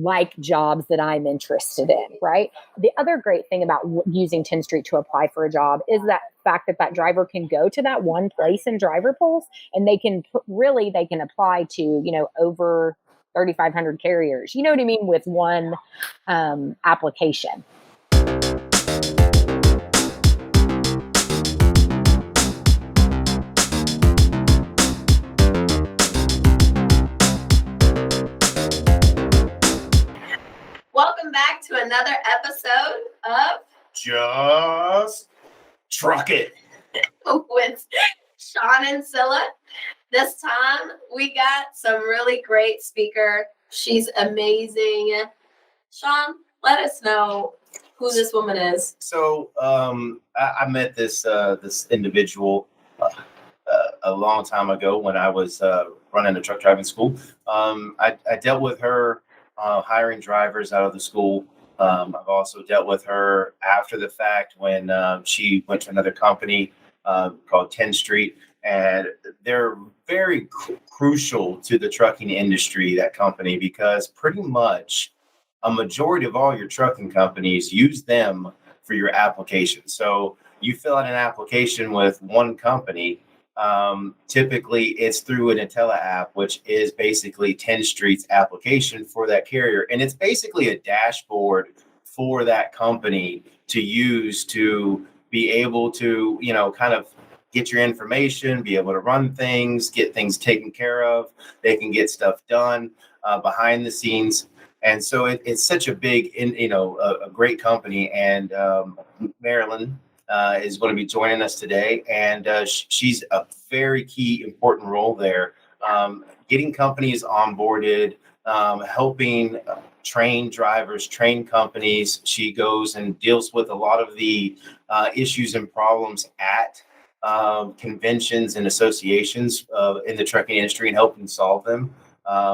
like jobs that I'm interested in, right? The other great thing about using Tenstreet to apply for a job is that fact that that driver can go to that one place in driver polls, and they can apply to, over 3,500 carriers, you know what I mean, with one application. Welcome back to another episode of Just Truck It with Sean and Scylla. This time we got some really great speaker. She's amazing. Sean, let us know who this woman is. So I met this individual a long time ago when I was running a truck driving school. I dealt with her hiring drivers out of the school. I've also dealt with her after the fact when she went to another company called Tenstreet, and they're very crucial to the trucking industry, that company, because pretty much a majority of all your trucking companies use them for your application. So you fill out an application with one company. Typically it's through an Intella app, which is basically Tenstreet's application for that carrier. And it's basically a dashboard for that company to use to be able to, kind of get your information, be able to run things, get things taken care of. They can get stuff done behind the scenes. And so it's such a big, a great company. And Marilyn is going to be joining us today. And she's a very key, important role there, getting companies onboarded, helping train drivers, train companies. She goes and deals with a lot of the issues and problems at conventions and associations in the trucking industry and helping solve them.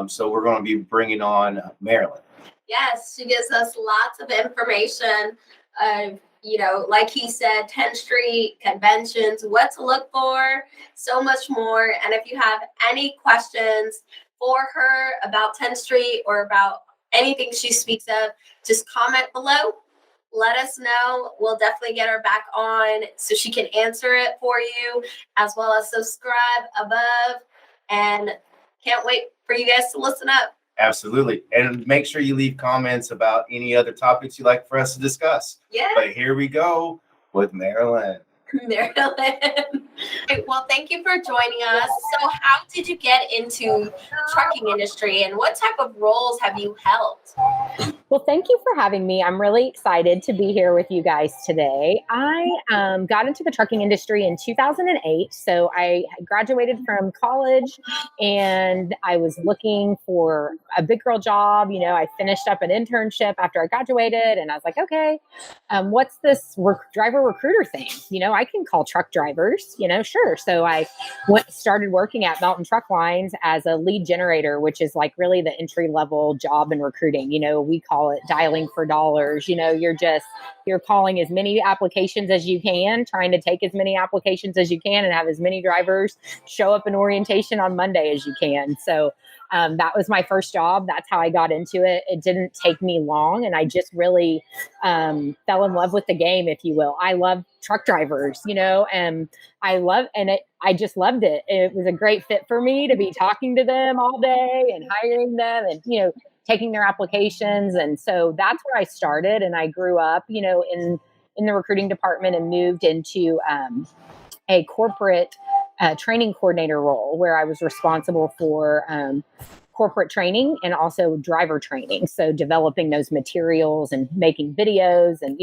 So we're going to be bringing on Marilyn. Yes, she gives us lots of information. Like he said, Tenstreet, conventions, what to look for, so much more. And if you have any questions for her about Tenstreet or about anything she speaks of, just comment below. Let us know. We'll definitely get her back on so she can answer it for you, as well as subscribe above. And can't wait for you guys to listen up. Absolutely. And make sure you leave comments about any other topics you'd like for us to discuss. Yeah. But here we go with Marilyn. Marilyn. Well, thank you for joining us. So how did you get into trucking industry, and what type of roles have you held? Well, thank you for having me. I'm really excited to be here with you guys today. I got into the trucking industry in 2008. So I graduated from college and I was looking for a big girl job. I finished up an internship after I graduated, and I was like, okay, what's this driver recruiter thing? I can call truck drivers, sure. So I started working at Mountain Truck Lines as a lead generator, which is like really the entry level job in recruiting. We call it dialing for dollars. You're calling as many applications as you can, trying to take as many applications as you can and have as many drivers show up in orientation on Monday as you can. So that was my first job. That's how I got into it. It didn't take me long, and I just really fell in love with the game, if you will. I love truck drivers, and I just loved it. It was a great fit for me to be talking to them all day and hiring them and, taking their applications. And so that's where I started. And I grew up, in the recruiting department and moved into a corporate training coordinator role where I was responsible for corporate training and also driver training. So developing those materials and making videos and,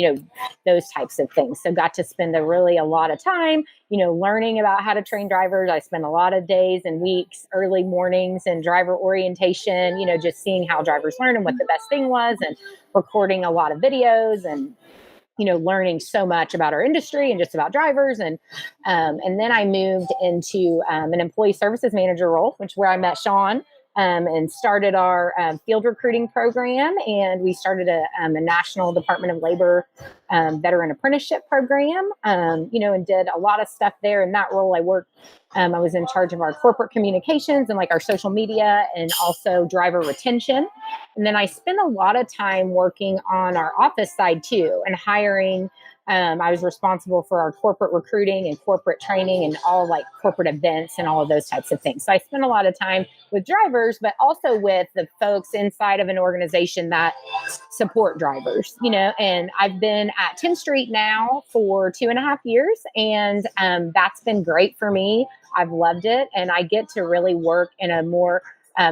those types of things. So got to spend a lot of time, learning about how to train drivers. I spent a lot of days and weeks, early mornings and driver orientation, just seeing how drivers learn and what the best thing was, and recording a lot of videos and, learning so much about our industry and just about drivers. And then I moved into an employee services manager role, which is where I met Sean. and started our field recruiting program. And we started a National Department of Labor veteran apprenticeship program, and did a lot of stuff there. In that role, I worked, I was in charge of our corporate communications and like our social media and also driver retention. And then I spent a lot of time working on our office side too and hiring. I was responsible for our corporate recruiting and corporate training and all like corporate events and all of those types of things. So I spent a lot of time with drivers, but also with the folks inside of an organization that support drivers, and I've been at Tenstreet now for 2.5 years, and that's been great for me. I've loved it, and I get to really work in a more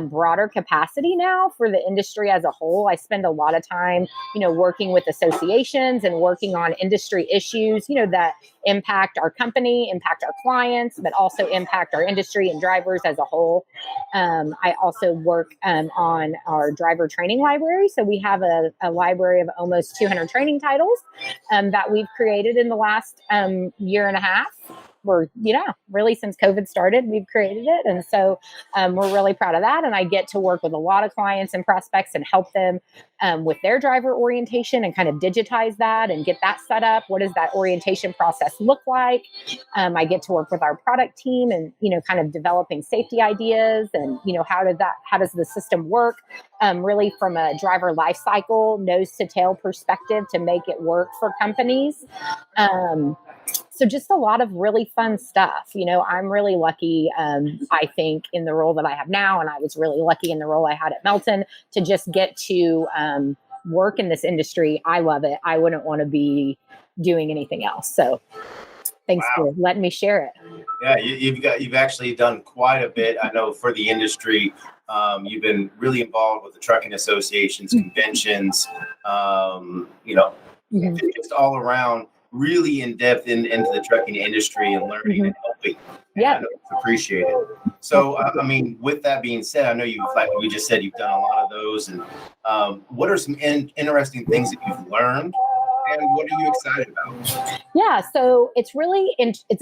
broader capacity now for the industry as a whole. I spend a lot of time, working with associations and working on industry issues, that impact our company, impact our clients, but also impact our industry and drivers as a whole. I also work on our driver training library. So we have a library of almost 200 training titles that we've created in the last year and a half. Really since COVID started, we've created it. And so we're really proud of that. And I get to work with a lot of clients and prospects and help them with their driver orientation and kind of digitize that and get that set up. What does that orientation process look like? I get to work with our product team and, kind of developing safety ideas and, how does the system work really from a driver life cycle, nose to tail perspective to make it work for companies. So just a lot of really fun stuff. I'm really lucky, I think, in the role that I have now. And I was really lucky in the role I had at Melton to just get to work in this industry. I love it. I wouldn't want to be doing anything else. So thanks for letting me share it. Yeah, you've actually done quite a bit. I know for the industry, you've been really involved with the trucking associations, conventions, just all around. Really in depth into the trucking industry and learning and helping. Yeah, it's appreciated. So, with that being said, I know like we just said, you've done a lot of those. And what are some interesting things that you've learned? And what are you excited about? Yeah, so it's really,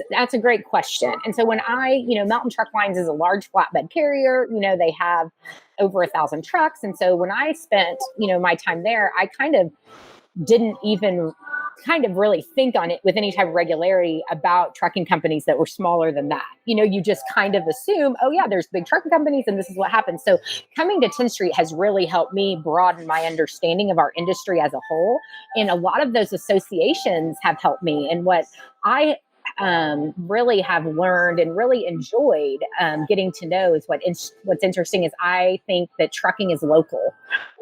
that's a great question. And so when Mountain Truck Lines is a large flatbed carrier, they have over 1,000 trucks. And so when I spent, my time there, I kind of didn't even really think on it with any type of regularity about trucking companies that were smaller than that. You just kind of assume, oh yeah, there's big trucking companies and this is what happens. So coming to Tenstreet has really helped me broaden my understanding of our industry as a whole. And a lot of those associations have helped me. And what I really have learned and really enjoyed getting to know is what's interesting is I think that trucking is local.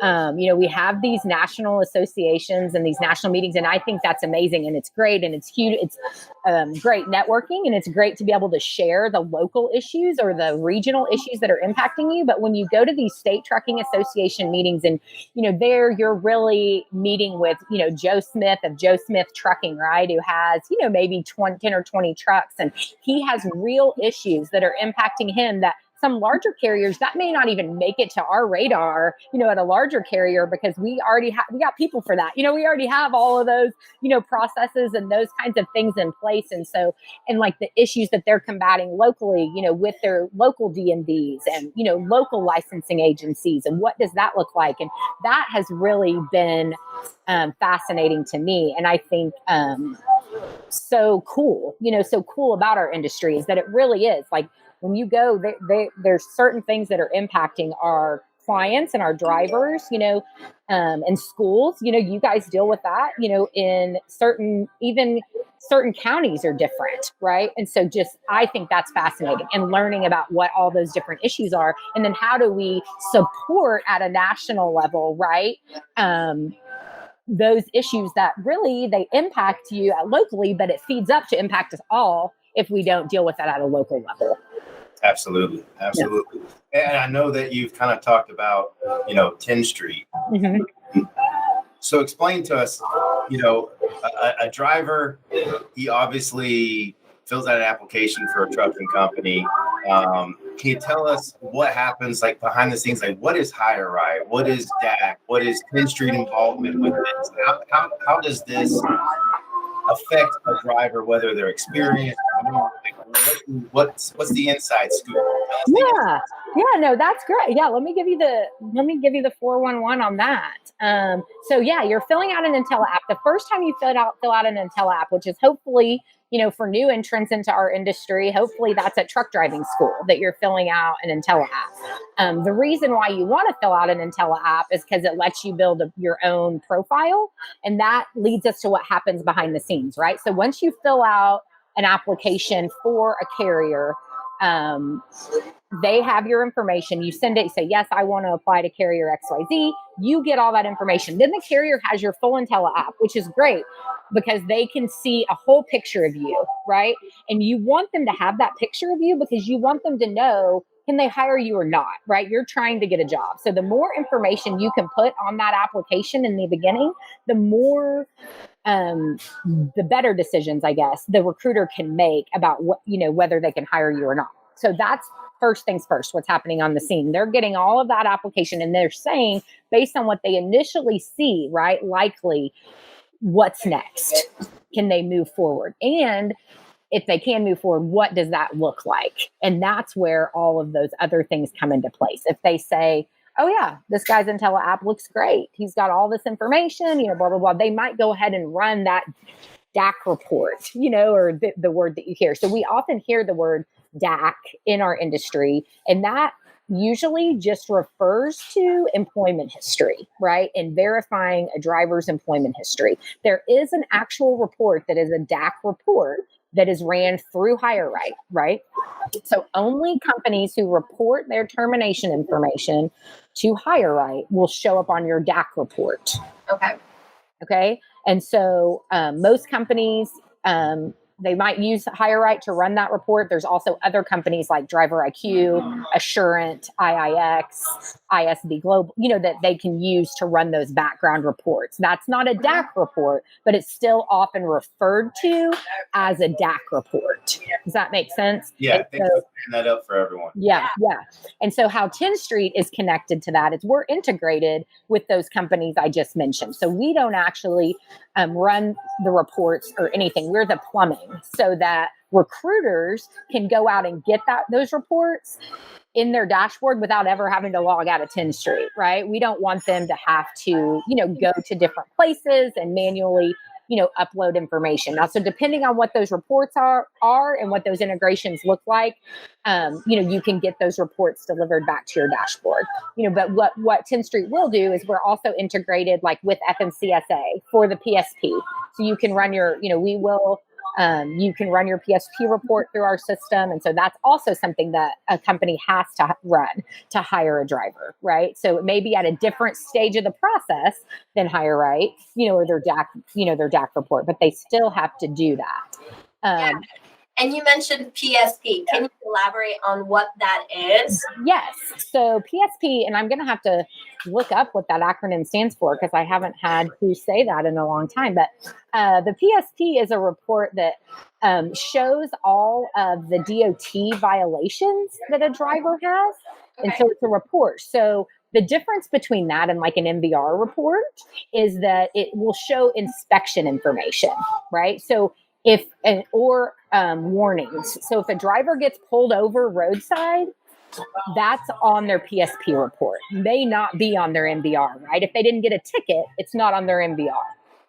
We have these national associations and these national meetings, and I think that's amazing and it's great and it's huge. It's great networking and it's great to be able to share the local issues or the regional issues that are impacting you. But when you go to these state trucking association meetings and, there you're really meeting with, Joe Smith of Joe Smith Trucking, right? Who has, maybe 10 or 20 trucks, and he has real issues that are impacting him that some larger carriers that may not even make it to our radar, at a larger carrier, because we got people for that. We already have all of those, processes and those kinds of things in place. And so, and like the issues that they're combating locally, with their local DMVs and, local licensing agencies, and what does that look like? And that has really been fascinating to me. And I think, so cool about our industry is that it really is like, when you go, there's certain things that are impacting our clients and our drivers, and schools, you guys deal with that, in certain counties are different, right? And so I think that's fascinating, and learning about what all those different issues are. And then how do we support at a national level, right? Those issues that really, they impact you locally, but it feeds up to impact us all if we don't deal with that at a local level. Absolutely. Yeah. And I know that you've kind of talked about, Tenstreet. Mm-hmm. So explain to us, a driver, he obviously fills out an application for a trucking company. Can you tell us what happens, like behind the scenes, like what is Hire Ride? What is DAC? What is Tenstreet involvement with this? How does this affect a driver, whether they're experienced? What's the inside scoop? Yeah, no, that's great. Yeah, let me give you the 411 on that. So yeah, you're filling out an Intel app. The first time you fill out an Intel app, which is hopefully, for new entrants into our industry, hopefully that's at truck driving school that you're filling out an Intel app. The reason why you want to fill out an Intel app is because it lets you build your own profile, and that leads us to what happens behind the scenes, right? So once you fill out an application for a carrier, they have your information. You send it, you say, yes, I want to apply to carrier XYZ. You get all that information. Then the carrier has your full Intel app, which is great because they can see a whole picture of you, right? And you want them to have that picture of you because you want them to know, can they hire you or not, right? You're trying to get a job. So the more information you can put on that application in the beginning, the more the better decisions, I guess, the recruiter can make about what, whether they can hire you or not. So that's first things first, what's happening on the scene. They're getting all of that application and they're saying, based on what they initially see, right, likely what's next. Can they move forward? And if they can move forward, what does that look like? And that's where all of those other things come into place. If they say, oh yeah, this guy's Intel app looks great, he's got all this information, blah, blah, blah, they might go ahead and run that DAC report, or the word that you hear. So we often hear the word DAC in our industry, and that usually just refers to employment history, right? And verifying a driver's employment history. There is an actual report that is a DAC report that is ran through HireRight, right? So only companies who report their termination information to HireRight will show up on your DAC report. Okay. And so most companies, they might use HireRight to run that report. There's also other companies like Driver IQ, Assurant, IIX, ISB Global, that they can use to run those background reports. That's not a DAC report, but it's still often referred to as a DAC report. Does that make sense? Yeah, thanks for clearing that up for everyone. Yeah. And so how Tenstreet is connected to that is we're integrated with those companies I just mentioned. So we don't actually run the reports or anything. We're the plumbing so that recruiters can go out and get those reports in their dashboard without ever having to log out of Tenstreet, right? We don't want them to have to, go to different places and manually, upload information. Now, so depending on what those reports are and what those integrations look like, you can get those reports delivered back to your dashboard. But what Tenstreet will do is we're also integrated like with FMCSA for the PSP. So you can run your, you can run your PSP report through our system. And so that's also something that a company has to run to hire a driver, right? So it may be at a different stage of the process than HireRight, or their DAC report, but they still have to do that. And you mentioned PSP. Can you elaborate on what that is? Yes. So PSP, and I'm going to have to look up what that acronym stands for because I haven't had to say that in a long time. But the PSP is a report that shows all of the DOT violations that a driver has. Okay. And so it's a report. So the difference between that and like an MVR report is that it will show inspection information, right? So warnings. So if a driver gets pulled over roadside, that's on their PSP report. May not be on their MVR, right? If they didn't get a ticket, it's not on their MVR.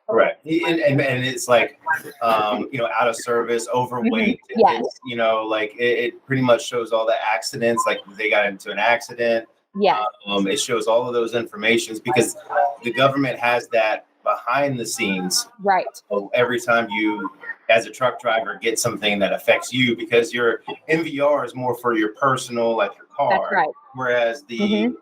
Right. And it's like, out of service, overweight. Mm-hmm. Yes. It pretty much shows all the accidents, like they got into an accident. Yeah. It shows all of those informations because the government has that behind the scenes. Right. So every time you, as a truck driver, get something that affects you, because your MVR is more for your personal, like your car. That's right. Whereas the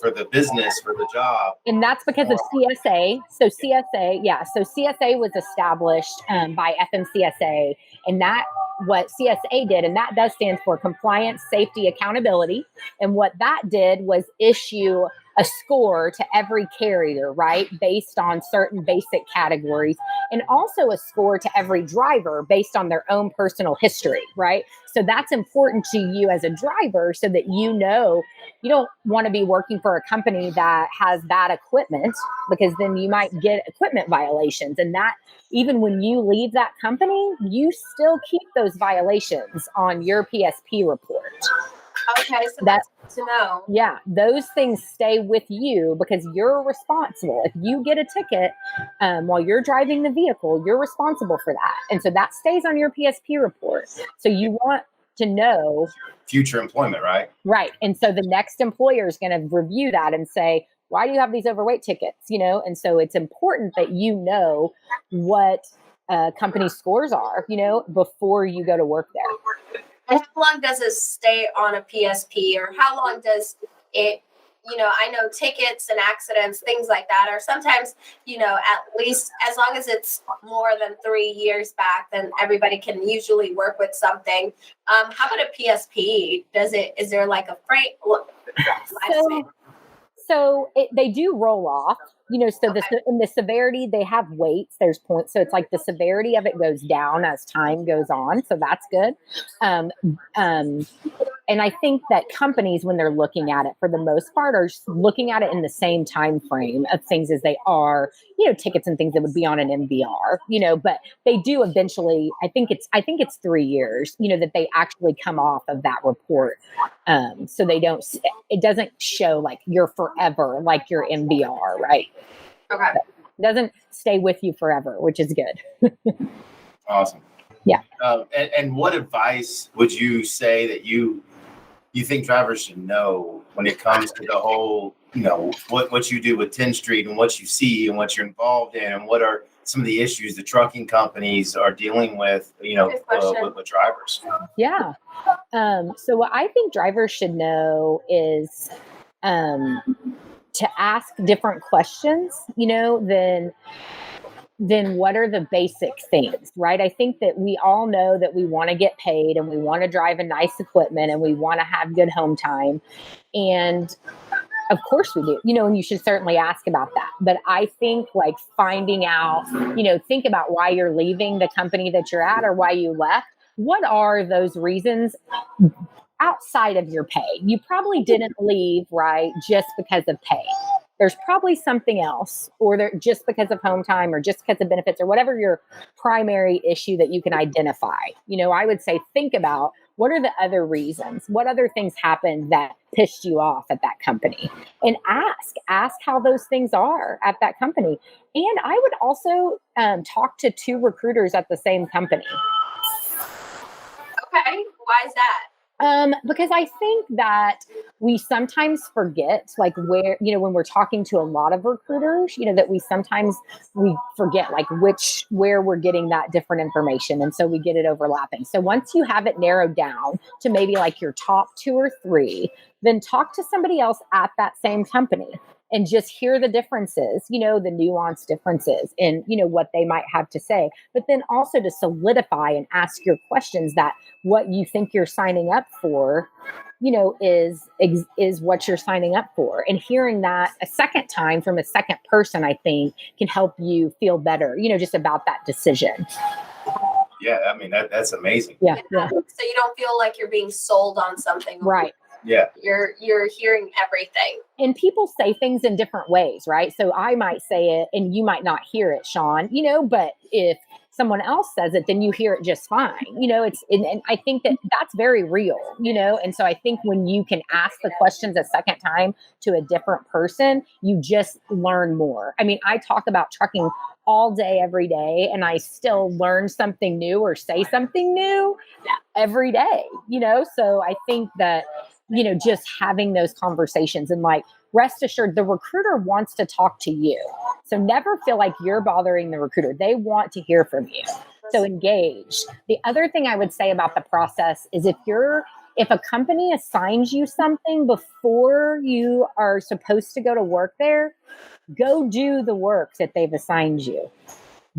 for the business, for the job. And that's because of CSA. So CSA was established by FMCSA, and that what CSA did, and that does stand for Compliance, Safety, Accountability. And what that did was issue a score to every carrier, right, based on certain basic categories, and also a score to every driver based on their own personal history, right? So that's important to you as a driver so that you don't want to be working for a company that has bad equipment, because then you might get equipment violations. And that, even when you leave that company, you still keep those violations on your PSP report. Okay, so that's good to know. Yeah, those things stay with you because you're responsible. If you get a ticket while you're driving the vehicle, you're responsible for that. And so that stays on your PSP report. So you want to know future employment, right? Right. And so the next employer is going to review that and say, why do you have these overweight tickets? And so it's important that you know what company scores are, before you go to work there. And how long does it stay on a PSP, or how long does it, I know tickets and accidents, things like that are sometimes, at least as long as it's more than 3 years back, then everybody can usually work with something. How about a PSP? Is there like a freight? So they do roll off, so Okay. in the severity, they have weights, there's points. So it's like the severity of it goes down as time goes on. So that's good. And I think that companies, when they're looking at it, for the most part, are looking at it in the same time frame of things as they are, tickets and things that would be on an MVR, but they do eventually, I think it's 3 years, that they actually come off of that report. So it doesn't show like you're forever, like your MVR, right? Okay. It doesn't stay with you forever, which is good. Awesome. Yeah. And what advice would you say that you think drivers should know when it comes to the whole, what you do with Tenstreet and what you see and what you're involved in, and what are some of the issues the trucking companies are dealing with, with drivers? Yeah. So what I think drivers should know is to ask different questions, than what are the basic things, right? I think that we all know that we want to get paid and we want to drive a nice equipment and we want to have good home time. And of course we do, and you should certainly ask about that. But I think like finding out, think about why you're leaving the company that you're at or why you left. What are those reasons outside of your pay? You probably didn't leave, right, just because of pay. There's probably something else, or just because of home time or just because of benefits or whatever your primary issue that you can identify. I would say think about what are the other reasons, what other things happened that pissed you off at that company, and ask how those things are at that company. And I would also talk to 2 recruiters at the same company. Okay. Why is that? Because I think that we sometimes forget, like where, when we're talking to a lot of recruiters, that we forget like where we're getting that different information. And so we get it overlapping. So once you have it narrowed down to maybe like your top 2 or 3, then talk to somebody else at that same company and just hear the differences, the nuanced differences in, what they might have to say, but then also to solidify and ask your questions that what you think you're signing up for, is what you're signing up for. And hearing that a second time from a second person, I think can help you feel better, just about that decision. Yeah. I mean, that's amazing. Yeah. So you don't feel like you're being sold on something. Right. Yeah. You're hearing everything. And people say things in different ways, right? So I might say it and you might not hear it, Sean, but if someone else says it, then you hear it just fine. And I think that that's very real, and so I think when you can ask the questions a second time to a different person, you just learn more. I mean, I talk about trucking all day, every day, and I still learn something new or say something new every day, so I think that, just having those conversations and like, rest assured, the recruiter wants to talk to you. So never feel like you're bothering the recruiter. They want to hear from you. So engage. The other thing I would say about the process is if a company assigns you something before you are supposed to go to work there, go do the work that they've assigned you.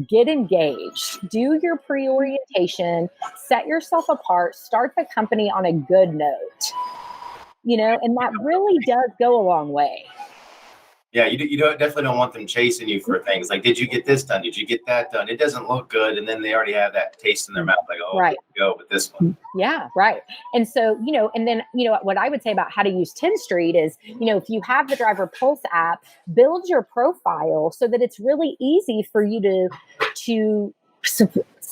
Get engaged, do your pre-orientation, set yourself apart, start the company on a good note. And that really does go a long way. Yeah, you definitely don't want them chasing you for things like, did you get this done? Did you get that done? It doesn't look good, and then they already have that taste in their mouth, like, oh, right. Go with this one. Yeah, right. And so, and then, what I would say about how to use Tenstreet is, if you have the Driver Pulse app, build your profile so that it's really easy for you to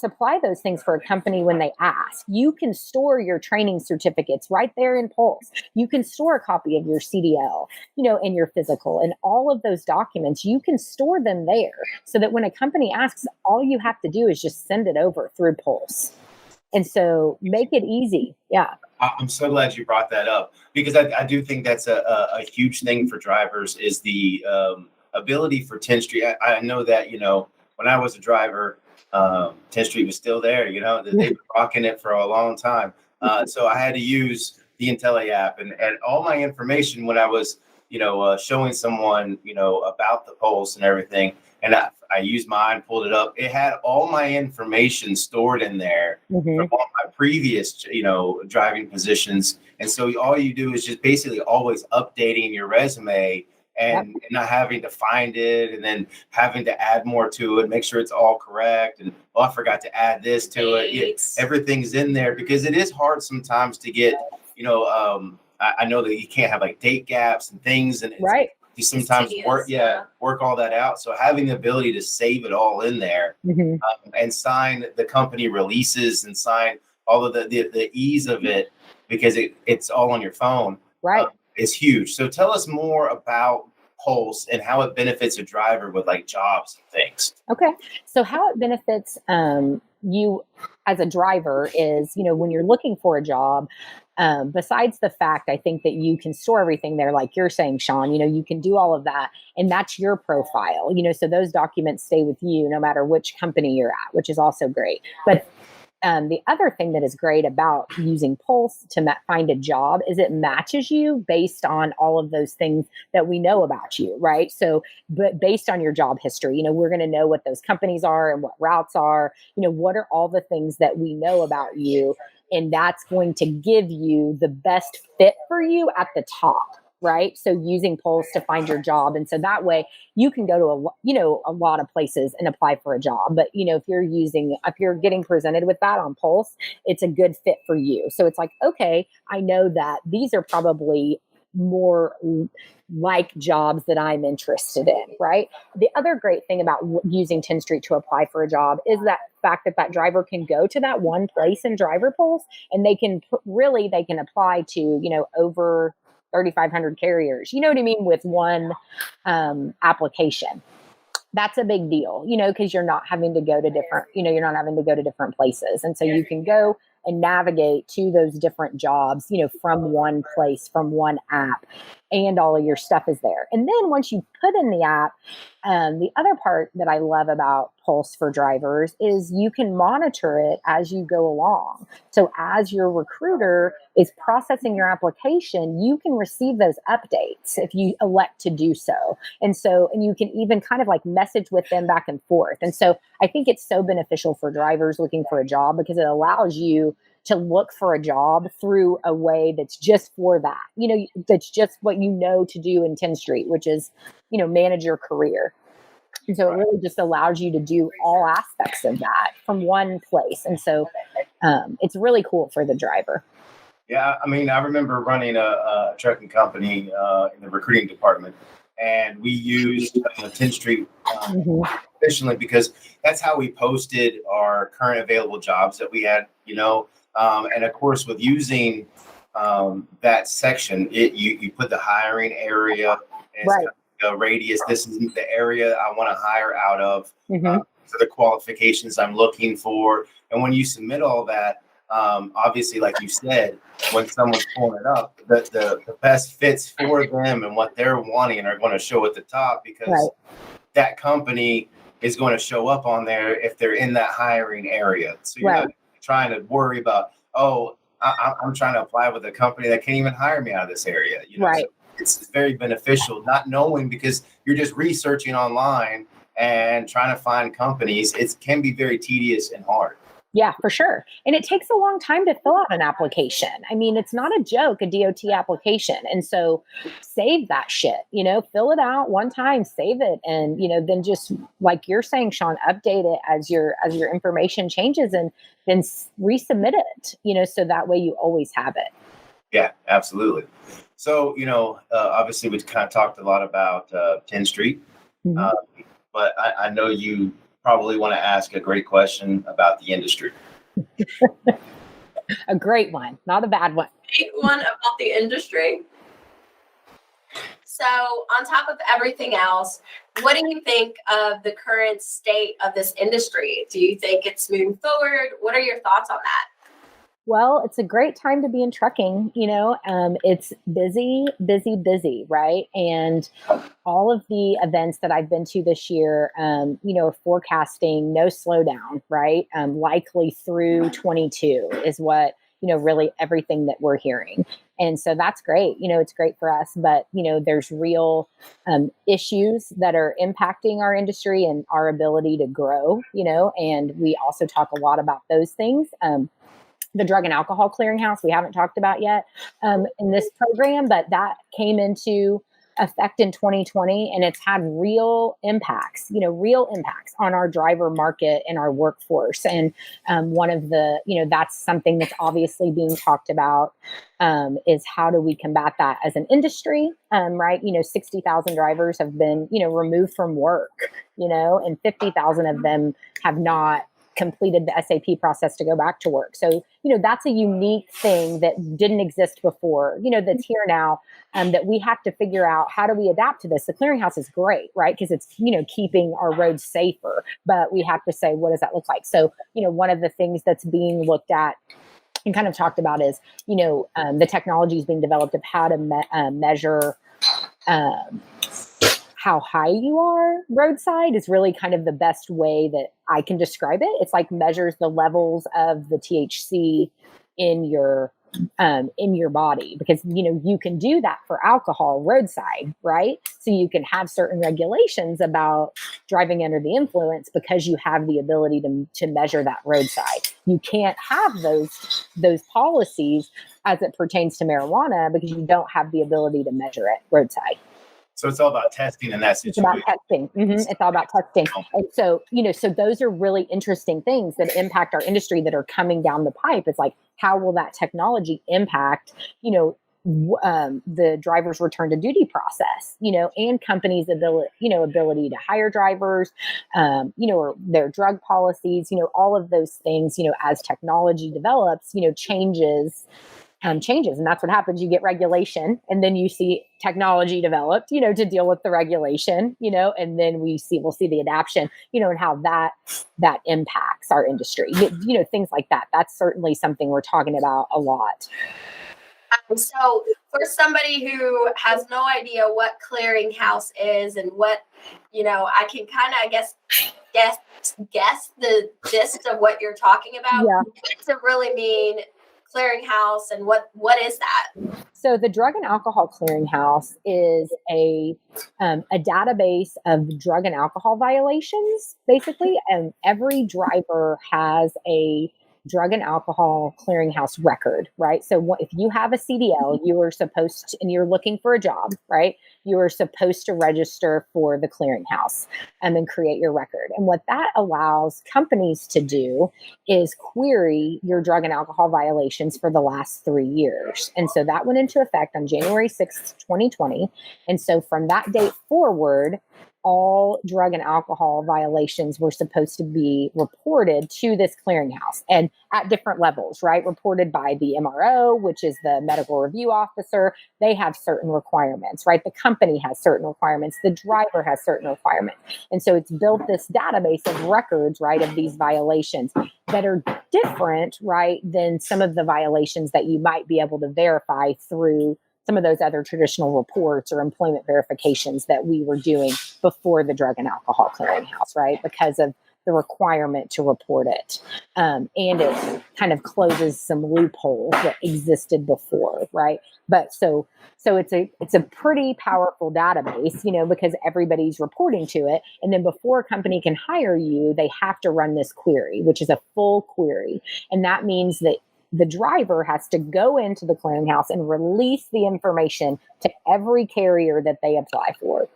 supply those things for a company when they ask. You can store your training certificates right there in Pulse. You can store a copy of your CDL, and your physical, and all of those documents. You can store them there so that when a company asks, all you have to do is just send it over through Pulse. And so make it easy. Yeah. I'm so glad you brought that up, because I do think that's a huge thing for drivers, is the ability for Tenstreet. I know that, when I was a driver, Tenstreet was still there. They've been rocking it for a long time. So I had to use the Intelli app and all my information when I was, showing someone, about the Pulse and everything. And I used mine, pulled it up. It had all my information stored in there from all my previous, driving positions. And so all you do is just basically always updating your resume and not having to find it and then having to add more to it, make sure it's all correct. And I forgot to add this to it. Yeah, everything's in there, because it is hard sometimes to get, I know that you can't have like date gaps and things, and you sometimes work all that out. So having the ability to save it all in there and sign the company releases and sign all of the ease of it, because it's all on your phone, is huge. So tell us more about Pulse and how it benefits a driver with like jobs and things. Okay. So how it benefits you as a driver is, when you're looking for a job, besides the fact, I think that you can store everything there, like you're saying, Sean, you can do all of that, and that's your profile, so those documents stay with you no matter which company you're at, which is also great. But the other thing that is great about using Pulse to find a job is it matches you based on all of those things that we know about you, right? So, but based on your job history, we're going to know what those companies are and what routes are, what are all the things that we know about you. And that's going to give you the best fit for you at the top, right? So using Pulse to find your job. And so that way you can go to a lot of places and apply for a job. But, if you're getting presented with that on Pulse, it's a good fit for you. So it's like, okay, I know that these are probably more like jobs that I'm interested in, right? The other great thing about using Tenstreet to apply for a job is that fact that driver can go to that one place in Driver Pulse, and they can apply to, over 3,500 carriers, you know what I mean, with one application. That's a big deal, because you're not having to go to different places. And so you can go and navigate to those different jobs, from one place, from one app, and all of your stuff is there. And then once you put in the app, the other part that I love about Pulse for drivers is you can monitor it as you go along. So as your recruiter is processing your application, you can receive those updates if you elect to do so. And you can even kind of like message with them back and forth. And so I think it's so beneficial for drivers looking for a job, because it allows you to look for a job through a way that's just for that, that's just what to do in Tenstreet, which is, manage your career. And so it really just allows you to do all aspects of that from one place. And so it's really cool for the driver. Yeah. I mean, I remember running a trucking company in the recruiting department, and we used Tenstreet efficiently, because that's how we posted our current available jobs that we had, and of course, with using that section, you put the hiring area and the radius. This is the area I want to hire out of. For the qualifications I'm looking for. And when you submit all that, obviously, like you said, when someone's pulling it up, the best fits for them and what they're wanting are going to show at the top, because that company is going to show up on there if they're in that hiring area. So you're not trying to worry about, I'm trying to apply with a company that can't even hire me out of this area. So it's very beneficial not knowing, because you're just researching online and trying to find companies. It can be very tedious and hard. Yeah, for sure. And it takes a long time to fill out an application. I mean, it's not a joke, a DOT application. And so save that shit, fill it out one time, save it. And, then just like you're saying, Sean, update it as your information changes, and then resubmit it, so that way you always have it. Yeah, absolutely. So, obviously we kind of talked a lot about Tenstreet, but I know you probably want to ask a great question about the industry. A great one, not a bad one. Big one about the industry. So, on top of everything else, what do you think of the current state of this industry? Do you think it's moving forward? What are your thoughts on that? Well, it's a great time to be in trucking. It's busy, busy, busy, right? And all of the events that I've been to this year, are forecasting no slowdown, right? Likely through 22 is what, really everything that we're hearing. And so that's great. It's great for us, but, there's real issues that are impacting our industry and our ability to grow, and we also talk a lot about those things. The Drug and Alcohol Clearinghouse, we haven't talked about yet in this program, but that came into effect in 2020, and it's had real impacts on our driver market and our workforce. And one of the, that's something that's obviously being talked about is how do we combat that as an industry, right? 60,000 drivers have been, removed from work, and 50,000 of them have not completed the SAP process to go back to work. So, that's a unique thing that didn't exist before, that's here now, that we have to figure out how do we adapt to this. The clearinghouse is great, right? Because it's, keeping our roads safer, but we have to say, what does that look like? So, one of the things that's being looked at and kind of talked about is, the technology is being developed of how to measure, how high you are roadside is really kind of the best way that I can describe it. It's like measures the levels of the THC in your body, because you can do that for alcohol roadside, right? So you can have certain regulations about driving under the influence because you have the ability to measure that roadside. You can't have those policies as it pertains to marijuana because you don't have the ability to measure it roadside. So it's all about testing in that situation. It's about testing. It's all about testing. And so, so those are really interesting things that impact our industry that are coming down the pipe. It's like, how will that technology impact, the driver's return to duty process, and companies' ability to hire drivers, or their drug policies, all of those things, as technology develops, changes. And that's what happens. You get regulation, and then you see technology developed, to deal with the regulation, and then we'll see the adaption, and how that impacts our industry, things like that. That's certainly something we're talking about a lot. So for somebody who has no idea what clearinghouse is and what, I can kind of, I guess the gist of what you're talking about. Yeah. What does it really mean? Clearinghouse, and what is that? So the Drug and Alcohol Clearinghouse is a database of drug and alcohol violations, basically, and every driver has a drug and alcohol clearinghouse record, right? So if you have a CDL, you are supposed to, and you're looking for a job, right? You are supposed to register for the clearinghouse and then create your record. And what that allows companies to do is query your drug and alcohol violations for the last 3 years. And so that went into effect on January 6th, 2020. And so from that date forward, all drug and alcohol violations were supposed to be reported to this clearinghouse, and at different levels, right? Reported by the MRO, which is the medical review officer. They have certain requirements, right? The company has certain requirements. The driver has certain requirements. And so it's built this database of records, right, of these violations that are different, right, than some of the violations that you might be able to verify through some of those other traditional reports or employment verifications that we were doing before the Drug and Alcohol Clearinghouse, right? Because of the requirement to report it. And it kind of closes some loopholes that existed before, right? But so it's a pretty powerful database, because everybody's reporting to it. And then before a company can hire you, they have to run this query, which is a full query. And that means that the driver has to go into the clearinghouse and release the information to every carrier that they apply for,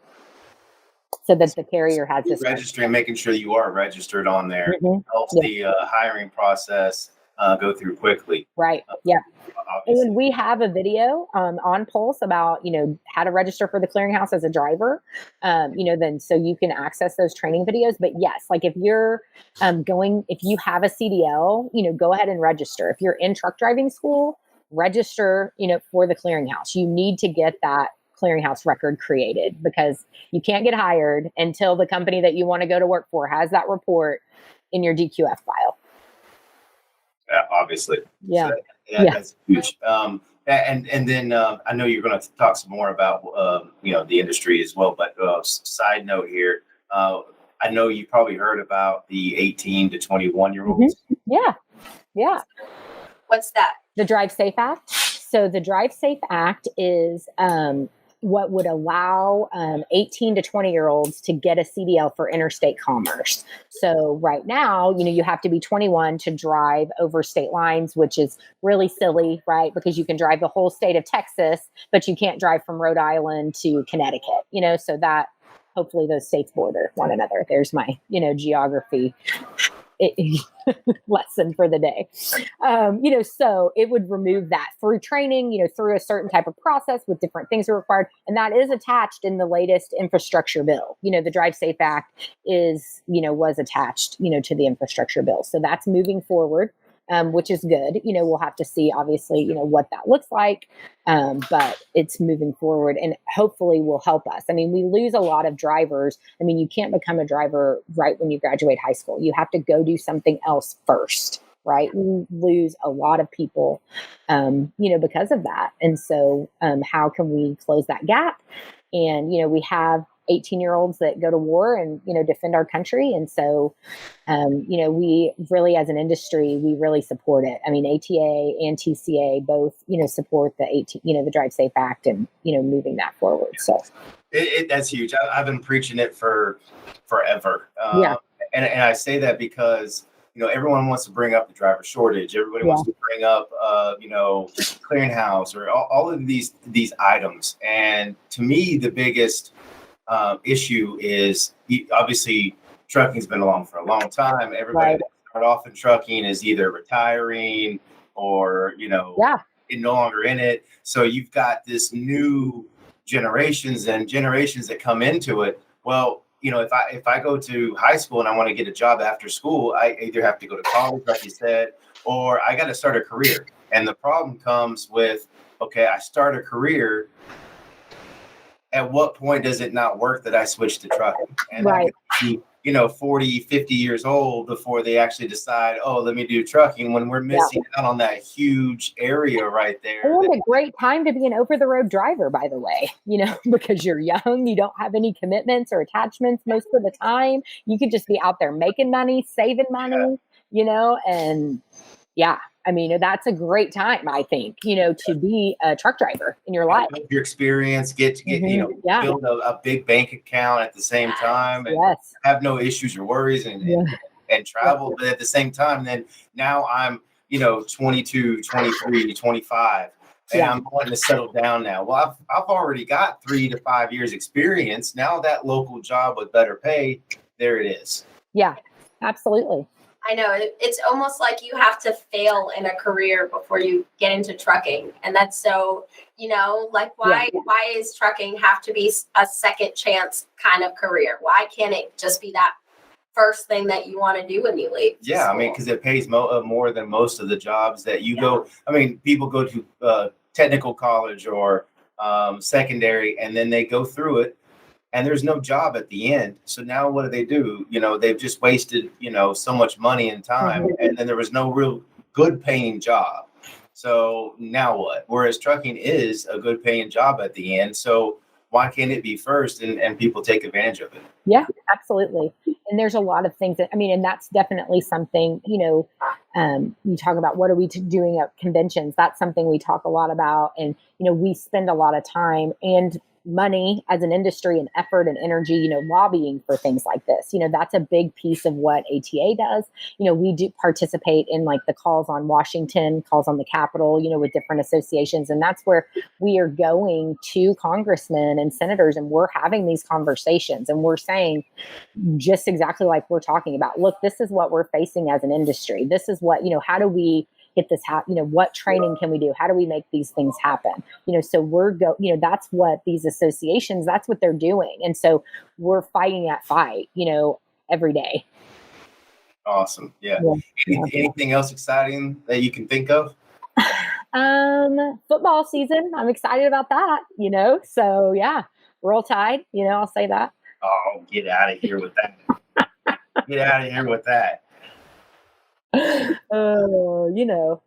so that the carrier has this registering, making sure you are registered on there. Mm-hmm. Helps the hiring process go through quickly. Right. Yeah. Obviously. And we have a video on Pulse about, how to register for the clearinghouse as a driver, then so you can access those training videos. But yes, like if you're if you have a CDL, go ahead and register. If you're in truck driving school, register, for the clearinghouse. You need to get that clearinghouse record created because you can't get hired until the company that you want to go to work for has that report in your DQF file. Obviously. Yeah. So that's huge. And then I know you're going to talk some more about, the industry as well, but side note here, I know you probably heard about the 18 to 21-year-olds. Mm-hmm. Yeah. What's that? The Drive Safe Act. So the Drive Safe Act is what would allow 18 to 20-year-olds to get a CDL for interstate commerce. So right now, you have to be 21 to drive over state lines, which is really silly, right? Because you can drive the whole state of Texas, but you can't drive from Rhode Island to Connecticut, so that hopefully those states border one another. There's my, geography lesson for the day. So it would remove that through training, through a certain type of process with different things are required. And that is attached in the latest infrastructure bill. The Drive Safe Act was attached, to the infrastructure bill. So that's moving forward. Which is good. We'll have to see, obviously, what that looks like, but it's moving forward and hopefully will help us. I mean, we lose a lot of drivers. I mean, you can't become a driver right when you graduate high school. You have to go do something else first, right? We lose a lot of people, because of that. And so how can we close that gap? And, we have 18-year-olds that go to war and, defend our country. And so, we really, as an industry, we really support it. I mean, ATA and TCA both, support the Drive Safe Act and, moving that forward. So that's huge. I've been preaching it for forever. And I say that because, everyone wants to bring up the driver shortage. Everybody wants to bring up, clearinghouse or all of these items. And to me, the biggest issue is obviously trucking's been along for a long time. Everybody that started off in trucking is either retiring or, no longer in it. So you've got this new generations that come into it. Well, if I go to high school and I want to get a job after school, I either have to go to college, like you said, or I got to start a career. And the problem comes with, okay, I start a career. At what point does it not work that I switch to trucking? And I could be, 40, 50 years old before they actually decide, oh, let me do trucking, when we're missing out on that huge area right there. And a great time to be an over-the-road driver, by the way, because you're young, you don't have any commitments or attachments most of the time. You could just be out there making money, saving money, and I mean, that's a great time, I think, to be a truck driver in your life. Your experience, get build a big bank account at the same time and have no issues or worries and travel. But at the same time, then now I'm, 22, 23, 25, and I'm wanting to settle down now. Well, I've already got 3 to 5 years experience. Now that local job with better pay, there it is. Yeah, absolutely. I know it's almost like you have to fail in a career before you get into trucking. And that's so, why is trucking have to be a second chance kind of career? Why can't it just be that first thing that you want to do when you leave? Yeah, I mean, because it pays more than most of the jobs that you go. I mean, people go to technical college or secondary, and then they go through it. And there's no job at the end. So now what do? They've just wasted, so much money and time. And then there was no real good paying job. So now what? Whereas trucking is a good paying job at the end. So why can't it be first and people take advantage of it? Yeah, absolutely. And there's a lot of things and that's definitely something, you talk about what are we doing at conventions? That's something we talk a lot about. And, we spend a lot of time and money as an industry and effort and energy, lobbying for things like this. That's a big piece of what ATA does. We do participate in like the calls on Washington, calls on the Capitol, with different associations. And that's where we are going to congressmen and senators, and we're having these conversations, and we're saying just exactly like we're talking about, look, this is what we're facing as an industry. This is what, how do we get this what training can we do? How do we make these things happen? So that's what these associations, that's what they're doing. And so we're fighting that fight, every day. Awesome. Yeah. Anything else exciting that you can think of? Football season. I'm excited about that, so yeah, Roll Tide, I'll say that. Oh, get out of here with that. Get out of here with that. Oh,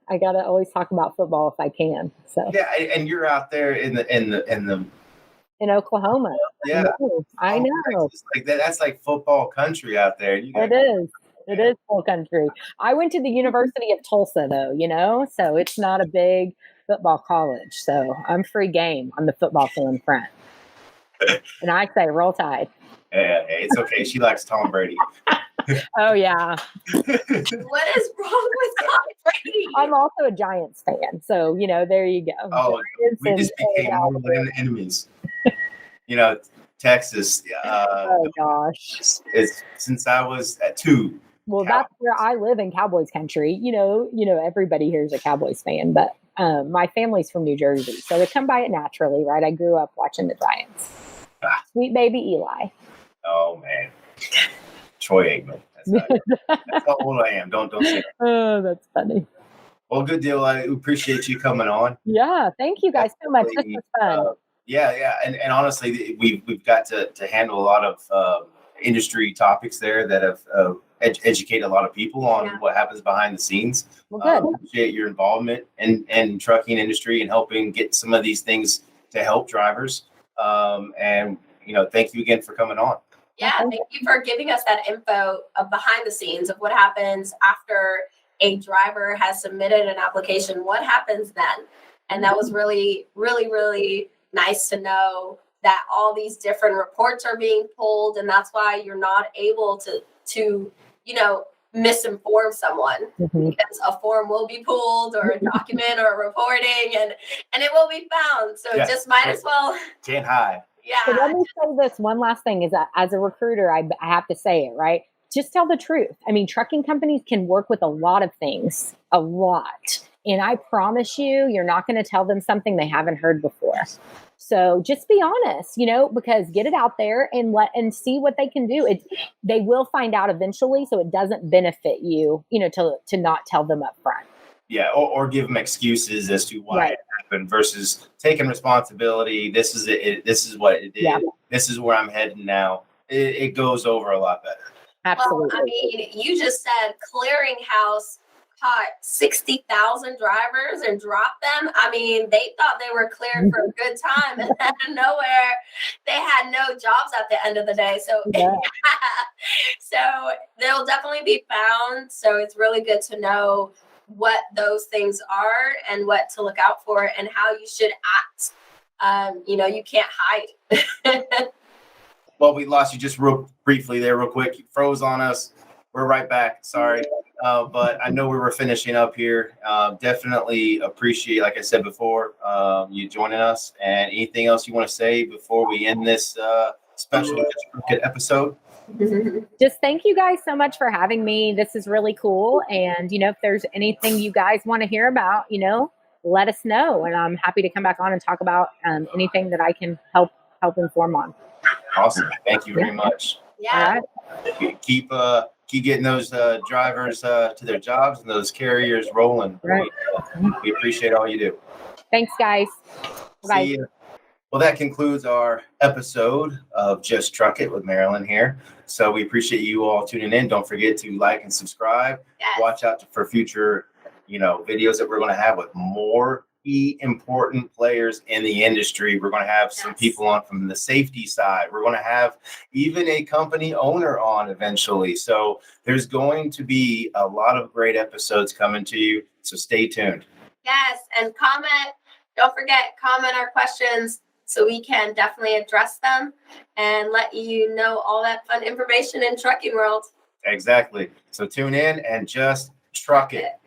I gotta always talk about football if I can. So yeah, and you're out there in Oklahoma. Yeah, I know. Like that's like football country out there. It is. It is full country. I went to the University of Tulsa, though, so it's not a big football college. So I'm free game on the football fan front. And I say Roll Tide. Yeah, it's okay. She likes Tom Brady. Oh, yeah. What is wrong with Tom Brady? I'm also a Giants fan. So, there you go. Oh, we just became mortal enemies. Texas. Oh, gosh. It's since I was at 2. Well, that's where I live in Cowboys country. Everybody here is a Cowboys fan, but my family's from New Jersey. So they come by it naturally, right? I grew up watching the Giants. Sweet baby Eli. Oh, man. Troy Aikman. That's how old I am. Don't say that. Oh, that's funny. Well, good deal. I appreciate you coming on. Yeah, thank you guys so much. This was fun. Yeah, and honestly, we've got to handle a lot of industry topics there that have educate a lot of people on what happens behind the scenes. Well, good. Appreciate your involvement in trucking industry and helping get some of these things to help drivers. And thank you again for coming on. Yeah, thank you for giving us that info of behind the scenes of what happens after a driver has submitted an application. What happens then? And that was really, really, really nice to know that all these different reports are being pulled, and that's why you're not able to misinform someone, because a form will be pulled or a document or a reporting and it will be found. So it just might as well. Can't hide. Yeah. So let me say this one last thing is that as a recruiter, I have to say it, right? Just tell the truth. I mean, trucking companies can work with a lot of things, a lot. And I promise you're not going to tell them something they haven't heard before. So just be honest, because get it out there and see what they can do. They will find out eventually. So it doesn't benefit you, to not tell them up front. Yeah. Or give them excuses as to why it happened versus taking responsibility. This is it. This is what it did. Yeah. This is where I'm heading now. It goes over a lot better. Absolutely. Well, I mean, you just said clearinghouse caught 60,000 drivers and dropped them. I mean, they thought they were cleared for a good time, and out of nowhere, they had no jobs at the end of the day. So, so they'll definitely be found. So it's really good to know what those things are and what to look out for and how you should act. You can't hide. Well, we lost you just real briefly there, real quick. You froze on us. We're right back. Sorry. But I know we were finishing up here. Definitely appreciate, like I said before, you joining us. And anything else you want to say before we end this special episode? Just thank you guys so much for having me. This is really cool. And, if there's anything you guys want to hear about, let us know. And I'm happy to come back on and talk about anything that I can help inform on. Awesome. Thank you very much. Yeah. All right. Keep getting those drivers to their jobs and those carriers rolling. Right. We appreciate all you do. Thanks, guys. Bye. See you. Well, that concludes our episode of Just Truck It with Marilyn here. So we appreciate you all tuning in. Don't forget to like and subscribe. Yes. Watch out for future, videos that we're going to have with more important players in the industry. We're going to have some people on from the safety side. We're going to have even a company owner on eventually. So there's going to be a lot of great episodes coming to you. So stay tuned. Yes. And comment. Don't forget, comment our questions. so we can definitely address them and let you know all that fun information in trucking world. Exactly. So tune in and just truck it.